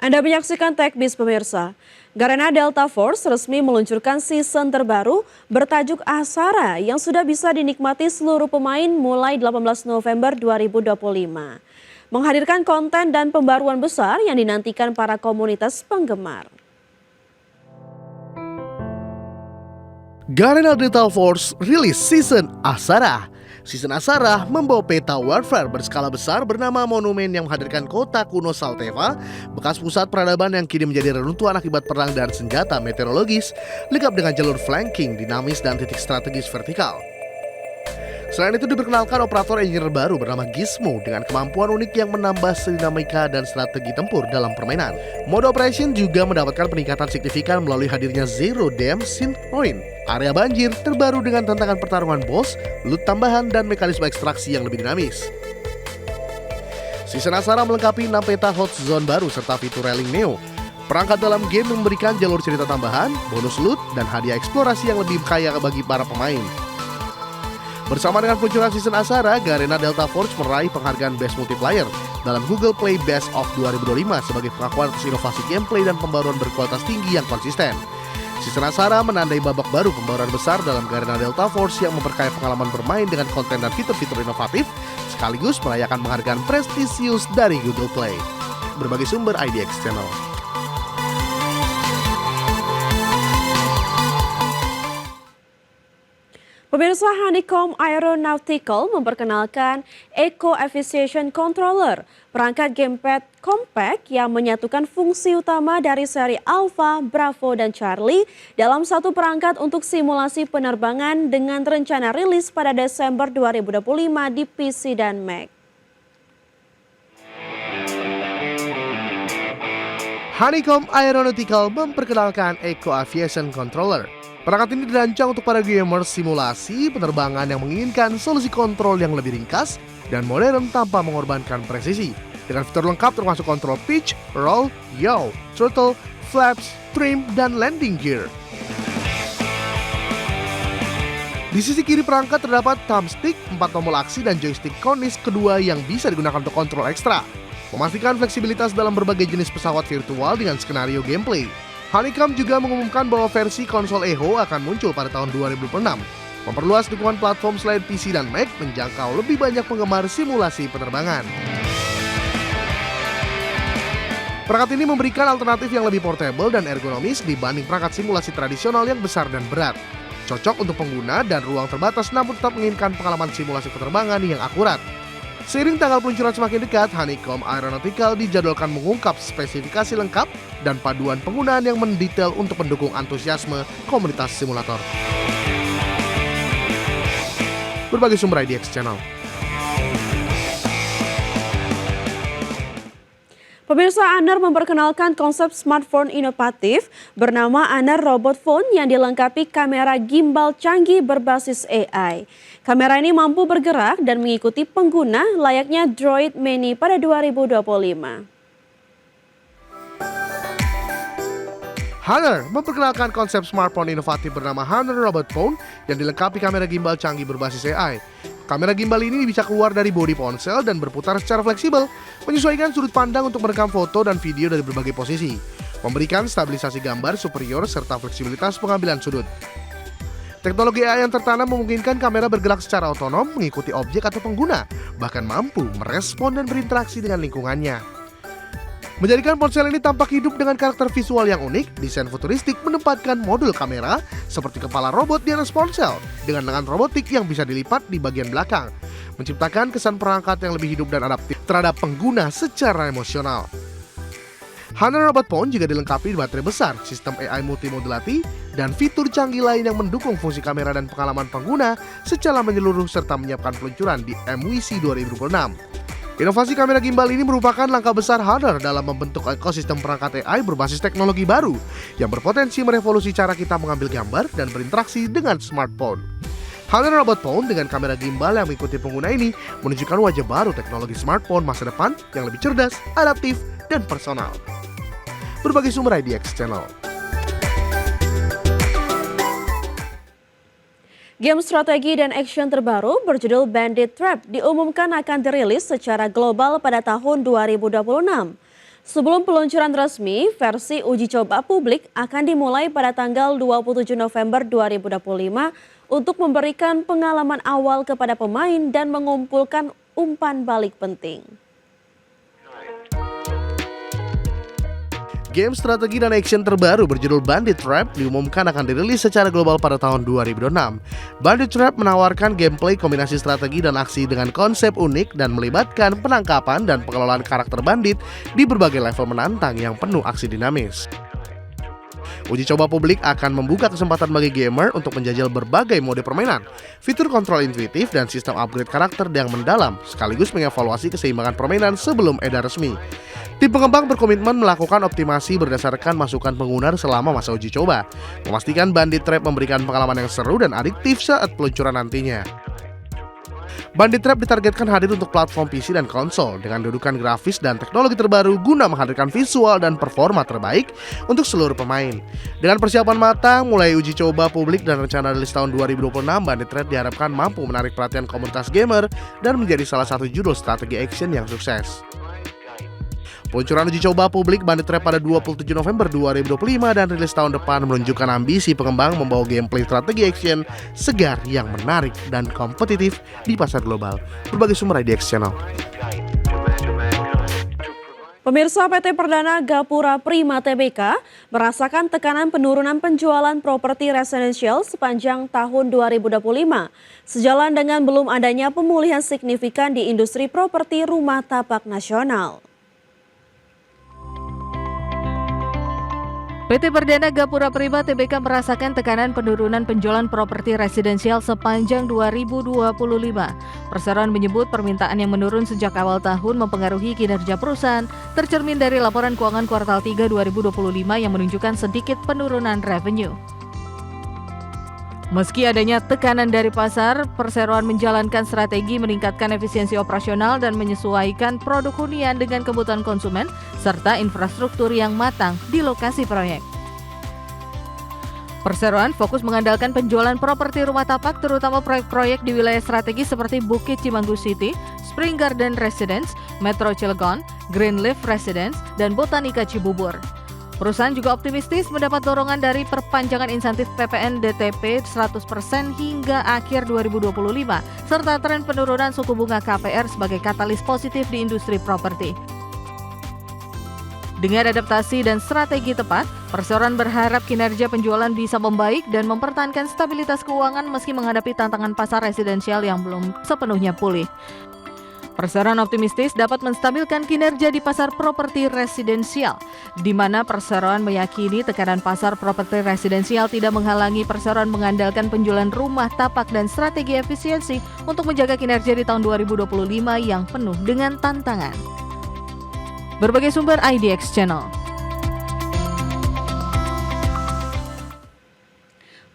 Anda menyaksikan TechBiz pemirsa. Garena Delta Force resmi meluncurkan season terbaru bertajuk Asara yang sudah bisa dinikmati seluruh pemain mulai 18 November 2025. Menghadirkan konten dan pembaruan besar yang dinantikan para komunitas penggemar. Garena Delta Force rilis season Asara. Season Asara membawa peta warfare berskala besar bernama Monumen yang menghadirkan kota kuno Salteva, bekas pusat peradaban yang kini menjadi reruntuhan akibat perang dan senjata meteorologis, lengkap dengan jalur flanking, dinamis, dan titik strategis vertikal. Selain itu diperkenalkan operator engineer baru bernama Gizmo dengan kemampuan unik yang menambah dinamika dan strategi tempur dalam permainan. Mode operation juga mendapatkan peningkatan signifikan melalui hadirnya Zero Dam Sync Point, area banjir terbaru dengan tantangan pertarungan boss, loot tambahan, dan mekanisme ekstraksi yang lebih dinamis. Season Asara melengkapi 6 peta hot zone baru serta fitur railing Neo. Perangkat dalam game memberikan jalur cerita tambahan, bonus loot, dan hadiah eksplorasi yang lebih kaya bagi para pemain. Bersama dengan peluncuran season Asara, Garena Delta Force meraih penghargaan Best Multiplayer dalam Google Play Best of 2025 sebagai pengakuan atas inovasi gameplay dan pembaruan berkualitas tinggi yang konsisten. Season Asara menandai babak baru pembaruan besar dalam Garena Delta Force yang memperkaya pengalaman bermain dengan konten dan fitur-fitur inovatif, sekaligus merayakan penghargaan prestisius dari Google Play. Berbagai sumber IDX Channel. Pemirsa, Honeycomb Aeronautical memperkenalkan Eco Aviation Controller, perangkat gamepad compact yang menyatukan fungsi utama dari seri Alpha, Bravo, dan Charlie dalam satu perangkat untuk simulasi penerbangan dengan rencana rilis pada Desember 2025 di PC dan Mac. Honeycomb Aeronautical memperkenalkan Eco Aviation Controller. Perangkat ini dirancang untuk para gamers simulasi penerbangan yang menginginkan solusi kontrol yang lebih ringkas dan modern tanpa mengorbankan presisi. Dengan fitur lengkap termasuk kontrol pitch, roll, yaw, throttle, flaps, trim, dan landing gear. Di sisi kiri perangkat terdapat thumbstick, 4 tombol aksi, dan joystick konis kedua yang bisa digunakan untuk kontrol ekstra, memastikan fleksibilitas dalam berbagai jenis pesawat virtual dengan skenario gameplay. Honeycomb juga mengumumkan bahwa versi konsol Eho akan muncul pada tahun 2026, memperluas dukungan platform selain PC dan Mac menjangkau lebih banyak penggemar simulasi penerbangan. Perangkat ini memberikan alternatif yang lebih portable dan ergonomis dibanding perangkat simulasi tradisional yang besar dan berat. Cocok untuk pengguna dan ruang terbatas namun tetap menginginkan pengalaman simulasi penerbangan yang akurat. Seiring tanggal peluncuran semakin dekat, Honeycomb Aeronautical dijadwalkan mengungkap spesifikasi lengkap dan paduan penggunaan yang mendetail untuk mendukung antusiasme komunitas simulator. Berbagai sumber IDX Channel. Pemirsa, Honor memperkenalkan konsep smartphone inovatif bernama Honor Robot Phone yang dilengkapi kamera gimbal canggih berbasis AI. Kamera ini mampu bergerak dan mengikuti pengguna layaknya Droid Mini pada 2025. Honor memperkenalkan konsep smartphone inovatif bernama Honor Robot Phone yang dilengkapi kamera gimbal canggih berbasis AI. Kamera gimbal ini bisa keluar dari bodi ponsel dan berputar secara fleksibel, menyesuaikan sudut pandang untuk merekam foto dan video dari berbagai posisi, memberikan stabilisasi gambar superior serta fleksibilitas pengambilan sudut. Teknologi AI yang tertanam memungkinkan kamera bergerak secara otonom, mengikuti objek atau pengguna, bahkan mampu merespon dan berinteraksi dengan lingkungannya. Menjadikan ponsel ini tampak hidup dengan karakter visual yang unik, desain futuristik menempatkan modul kamera seperti kepala robot di atas ponsel dengan lengan robotik yang bisa dilipat di bagian belakang, menciptakan kesan perangkat yang lebih hidup dan adaptif terhadap pengguna secara emosional. Honor Robot Phone juga dilengkapi baterai besar, sistem AI multimodulati, dan fitur canggih lain yang mendukung fungsi kamera dan pengalaman pengguna secara menyeluruh serta menyiapkan peluncuran di MWC 2026. Inovasi kamera gimbal ini merupakan langkah besar Honor dalam membentuk ekosistem perangkat AI berbasis teknologi baru yang berpotensi merevolusi cara kita mengambil gambar dan berinteraksi dengan smartphone. Honor Robot Phone dengan kamera gimbal yang mengikuti pengguna ini menunjukkan wajah baru teknologi smartphone masa depan yang lebih cerdas, adaptif, dan personal. Berbagai sumber IDX Channel. Game strategi dan action terbaru berjudul Bandit Trap diumumkan akan dirilis secara global pada tahun 2026. Sebelum peluncuran resmi, versi uji coba publik akan dimulai pada tanggal 27 November 2025 untuk memberikan pengalaman awal kepada pemain dan mengumpulkan umpan balik penting. Game strategi dan action terbaru berjudul Bandit Trap diumumkan akan dirilis secara global pada tahun 2026. Bandit Trap menawarkan gameplay kombinasi strategi dan aksi dengan konsep unik dan melibatkan penangkapan dan pengelolaan karakter bandit di berbagai level menantang yang penuh aksi dinamis. Uji coba publik akan membuka kesempatan bagi gamer untuk menjajal berbagai mode permainan, fitur kontrol intuitif, dan sistem upgrade karakter yang mendalam, sekaligus mengevaluasi keseimbangan permainan sebelum edar resmi. Tim pengembang berkomitmen melakukan optimasi berdasarkan masukan pengguna selama masa uji coba, memastikan Bandit Trap memberikan pengalaman yang seru dan adiktif saat peluncuran nantinya. Bandit Trap ditargetkan hadir untuk platform PC dan konsol dengan dudukan grafis dan teknologi terbaru guna menghadirkan visual dan performa terbaik untuk seluruh pemain. Dengan persiapan matang, mulai uji coba publik dan rencana rilis tahun 2026, Bandit Trap diharapkan mampu menarik perhatian komunitas gamer dan menjadi salah satu judul strategi action yang sukses. Peluncuran uji coba publik Bandit Trap pada 27 November 2025 dan rilis tahun depan menunjukkan ambisi pengembang membawa gameplay strategi action segar yang menarik dan kompetitif di pasar global. Berbagai sumber IDX Channel. Pemirsa, PT Perdana Gapura Prima Tbk merasakan tekanan penurunan penjualan properti residensial sepanjang tahun 2025. Sejalan dengan belum adanya pemulihan signifikan di industri properti rumah tapak nasional. PT Perdana Gapura Prima Tbk merasakan tekanan penurunan penjualan properti residensial sepanjang 2025. Perseroan menyebut permintaan yang menurun sejak awal tahun mempengaruhi kinerja perusahaan, tercermin dari laporan keuangan kuartal 3 2025 yang menunjukkan sedikit penurunan revenue. Meski adanya tekanan dari pasar, perseroan menjalankan strategi meningkatkan efisiensi operasional dan menyesuaikan produk hunian dengan kebutuhan konsumen serta infrastruktur yang matang di lokasi proyek. Perseroan fokus mengandalkan penjualan properti rumah tapak terutama proyek-proyek di wilayah strategis seperti Bukit Cimanggu City, Spring Garden Residence, Metro Cilegon, Greenleaf Residence, dan Botanica Cibubur. Perusahaan juga optimistis mendapat dorongan dari perpanjangan insentif PPN DTP 100% hingga akhir 2025, serta tren penurunan suku bunga KPR sebagai katalis positif di industri properti. Dengan adaptasi dan strategi tepat, perseroan berharap kinerja penjualan bisa membaik dan mempertahankan stabilitas keuangan meski menghadapi tantangan pasar residensial yang belum sepenuhnya pulih. Perseroan optimistis dapat menstabilkan kinerja di pasar properti residensial, di mana perseroan meyakini tekanan pasar properti residensial tidak menghalangi perseroan mengandalkan penjualan rumah tapak dan strategi efisiensi untuk menjaga kinerja di tahun 2025 yang penuh dengan tantangan. Berbagai sumber IDX Channel.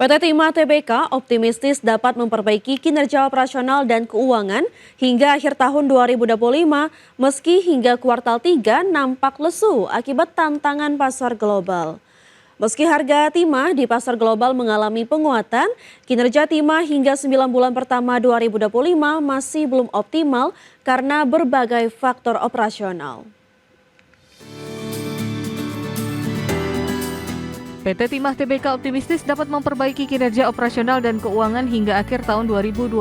PT Timah Tbk optimistis dapat memperbaiki kinerja operasional dan keuangan hingga akhir tahun 2025 meski hingga kuartal 3 nampak lesu akibat tantangan pasar global. Meski harga timah di pasar global mengalami penguatan, kinerja timah hingga 9 bulan pertama 2025 masih belum optimal karena berbagai faktor operasional. PT Timah Tbk optimistis dapat memperbaiki kinerja operasional dan keuangan hingga akhir tahun 2025.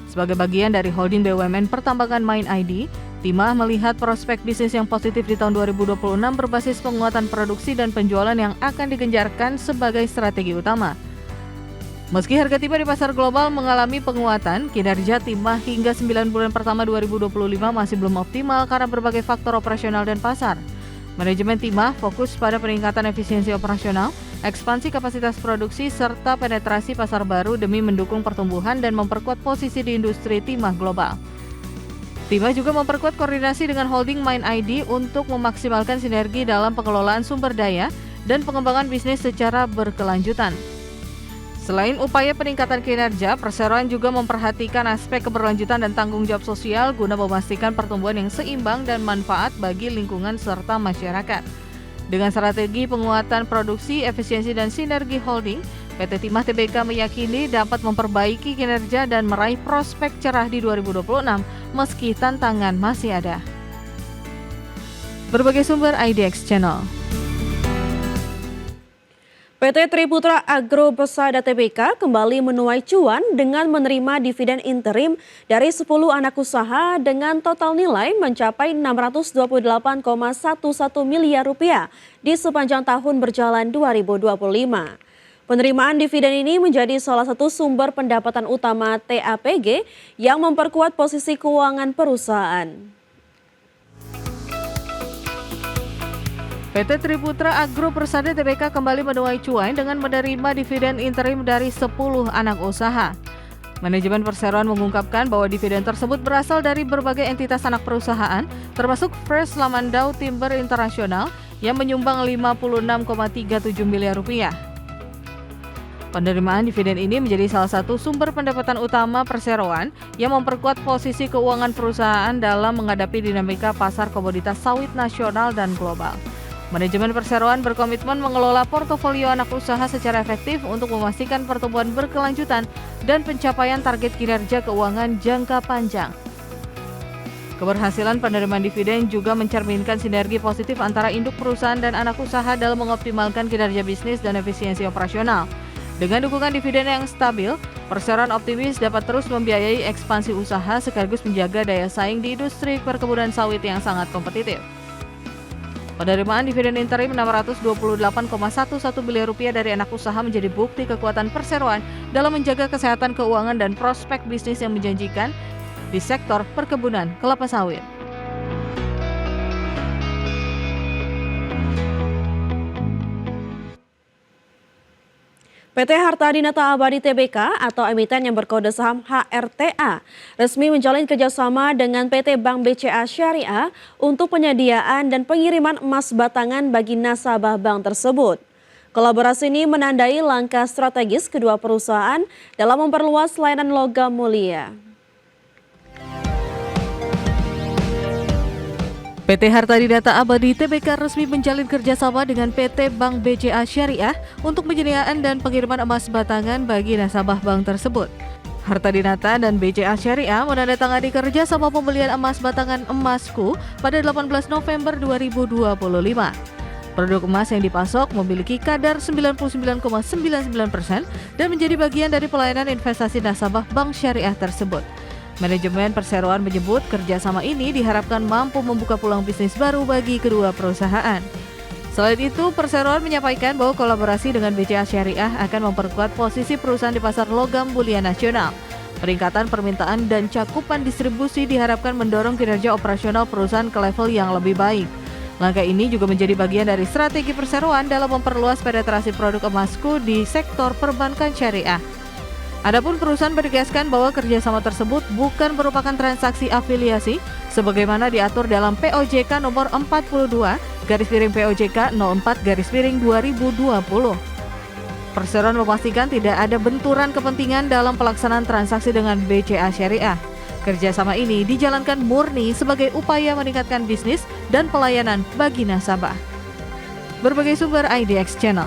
Sebagai bagian dari holding BUMN Pertambangan Mind ID, Timah melihat prospek bisnis yang positif di tahun 2026 berbasis penguatan produksi dan penjualan yang akan digencarkan sebagai strategi utama. Meski harga timah di pasar global mengalami penguatan, kinerja timah hingga 9 bulan pertama 2025 masih belum optimal karena berbagai faktor operasional dan pasar. Manajemen timah fokus pada peningkatan efisiensi operasional, ekspansi kapasitas produksi, serta penetrasi pasar baru demi mendukung pertumbuhan dan memperkuat posisi di industri timah global. Timah juga memperkuat koordinasi dengan holding Mind ID untuk memaksimalkan sinergi dalam pengelolaan sumber daya dan pengembangan bisnis secara berkelanjutan. Selain upaya peningkatan kinerja, perseroan juga memperhatikan aspek keberlanjutan dan tanggung jawab sosial guna memastikan pertumbuhan yang seimbang dan manfaat bagi lingkungan serta masyarakat. Dengan strategi penguatan produksi, efisiensi, dan sinergi holding, PT Timah Tbk meyakini dapat memperbaiki kinerja dan meraih prospek cerah di 2026 meski tantangan masih ada. Berbagai sumber IDX Channel. PT Triputra Agro Persada Tbk kembali menuai cuan dengan menerima dividen interim dari 10 anak usaha dengan total nilai mencapai 628,11 miliar rupiah di sepanjang tahun berjalan 2025. Penerimaan dividen ini menjadi salah satu sumber pendapatan utama TAPG yang memperkuat posisi keuangan perusahaan. PT Triputra Agro Persada Tbk kembali menuai cuan dengan menerima dividen interim dari 10 anak usaha. Manajemen perseroan mengungkapkan bahwa dividen tersebut berasal dari berbagai entitas anak perusahaan, termasuk Fresh Lamandau Timber International yang menyumbang 56,37 miliar rupiah. Penerimaan dividen ini menjadi salah satu sumber pendapatan utama perseroan yang memperkuat posisi keuangan perusahaan dalam menghadapi dinamika pasar komoditas sawit nasional dan global. Manajemen perseroan berkomitmen mengelola portofolio anak usaha secara efektif untuk memastikan pertumbuhan berkelanjutan dan pencapaian target kinerja keuangan jangka panjang. Keberhasilan penerimaan dividen juga mencerminkan sinergi positif antara induk perusahaan dan anak usaha dalam mengoptimalkan kinerja bisnis dan efisiensi operasional. Dengan dukungan dividen yang stabil, perseroan optimis dapat terus membiayai ekspansi usaha sekaligus menjaga daya saing di industri perkebunan sawit yang sangat kompetitif. Penerimaan dividen interim 628,11 miliar rupiah dari anak usaha menjadi bukti kekuatan perseroan dalam menjaga kesehatan keuangan dan prospek bisnis yang menjanjikan di sektor perkebunan kelapa sawit. PT Harta Dinata Abadi Tbk atau emiten yang berkode saham HRTA resmi menjalin kerjasama dengan PT Bank BCA Syariah untuk penyediaan dan pengiriman emas batangan bagi nasabah bank tersebut. Kolaborasi ini menandai langkah strategis kedua perusahaan dalam memperluas layanan logam mulia. PT Harta Dinata Abadi Tbk resmi menjalin kerjasama dengan PT Bank BCA Syariah untuk penyediaan dan pengiriman emas batangan bagi nasabah bank tersebut. Harta Dinata dan BCA Syariah menandatangani kerjasama pembelian emas batangan Emasku pada 18 November 2025. Produk emas yang dipasok memiliki kadar 99,99% dan menjadi bagian dari pelayanan investasi nasabah bank syariah tersebut. Manajemen perseroan menyebut kerjasama ini diharapkan mampu membuka peluang bisnis baru bagi kedua perusahaan. Selain itu, perseroan menyampaikan bahwa kolaborasi dengan BCA Syariah akan memperkuat posisi perusahaan di pasar logam mulia nasional. Peningkatan permintaan dan cakupan distribusi diharapkan mendorong kinerja operasional perusahaan ke level yang lebih baik. Langkah ini juga menjadi bagian dari strategi perseroan dalam memperluas penetrasi produk Emasku di sektor perbankan syariah. Adapun perusahaan menegaskan bahwa kerjasama tersebut bukan merupakan transaksi afiliasi sebagaimana diatur dalam POJK nomor 42/POJK 04/2020. Perseroan memastikan tidak ada benturan kepentingan dalam pelaksanaan transaksi dengan BCA Syariah. Kerjasama ini dijalankan murni sebagai upaya meningkatkan bisnis dan pelayanan bagi nasabah. Berbagai sumber IDX Channel.